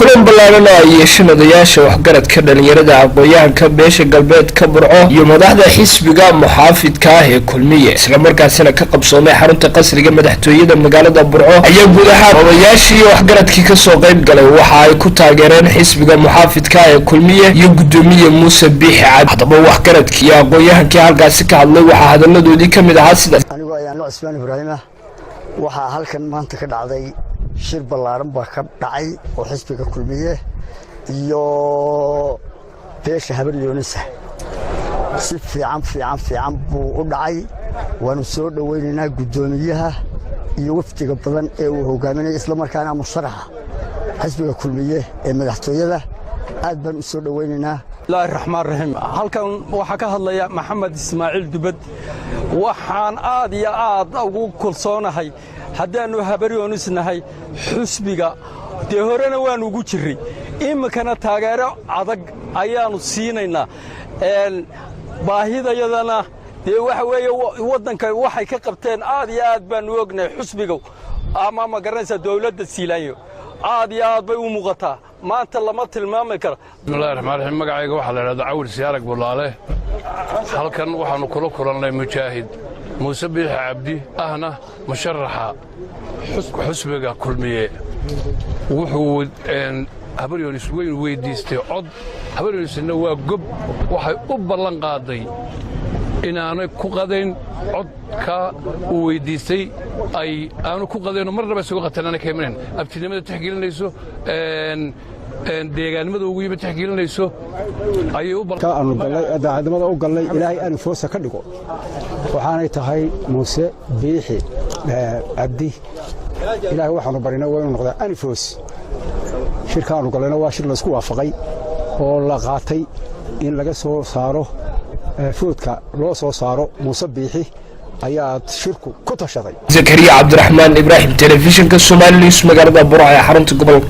kulan ballaaran oo ay yeesheen odayaasha waxgaradka dhalinyarada aqooyahanka beesha galbeedka burco iyo madaxda xisbiga muxaafidka ah ee kulmiye isla markaasina ka qabsoomay xarunta qasriga madaxtooyada magaalada burco ayaa guud ahaan odayaashii iyo waxgaradkii ka soo qayb galay waxa ay ku taageereen xisbiga muxaafidka ah ee kulmiye iyo gudoomiye Muuse Biixi Cabdi. haddaba waxgaradkii iyo aqooyahankii halkaasi ka hadlay waxaa hadaladoodii ka mid ahaa sidaas. anigoo ayaan Cusmaan Ibraahim waxaa halkan maanta ka dhacday shir ballaaran baa ka dhacay oo xisbiga kulmiye iyo beesha habar yoonisa si fiican buu u dhacay. waanu soo dhaweynaynaa gudoomiyaha iyo wafdiga badan ee uu hogaaminay isla markaana musharaxa xisbiga kulmiye ee madaxtooyada aad baan u soo dhaweynaynaa. bismillaahi raxmaan raxiim. halkan waxaa ka hadlaya Maxamed Ismaaciil Dubad. waxaan aad iyo aad ugu kalsoonahay haddaanu habar yoonisnahay xisbiga dee horena waanu ugu jirray iminkana taageero adag ayaanu siinaynaa. baahidayadana dee waxa weeye waddanka waxay ka qabteen aad iyo aad baanu ognahay xisbiga ama ma garanaysa dawladda Siilaanyo aad iyo aad bay u muuqataa maanta lama tilmaami karo. bismillaahi raxmaan raxiim. magacayga waxaa la yidhahdaa Cawir Siyaarag Bulaale. halkan waxaanu kula kulannay mujaahid Muuse Biixi Cabdi ahna musharaxa xisbiga kulmiye. wuxuu habar yoonis weyn weydiistay cod. habar yoonisna waa gob waxay u ballan qaaday inaanay ku qadayn codka uu weydiistay ay aanu ku qadayno marnaba isugu qatanana ka imanin abtinimada tixgelinayso deegaanimada ugu yimid tixgelinayso ayay u aanu galay daacadnimada u galay ilaahay aanu foosa ka dhigo waxaanay tahay Muuse Biixi Cabdi. ilaahay waxaanu barinaa waa inuu noqdaa anfoos. shirkaanu galayna waa shir la isku waafaqay oo la qaatay in laga soo saaro foodka loo soo saaro Muuse Biixi ayaa shirku ku tashaday. Zakariya Cabdiraxmaan Ibraahim, telefishinka Soomaali News magaalada Burco ee xarunta gobolka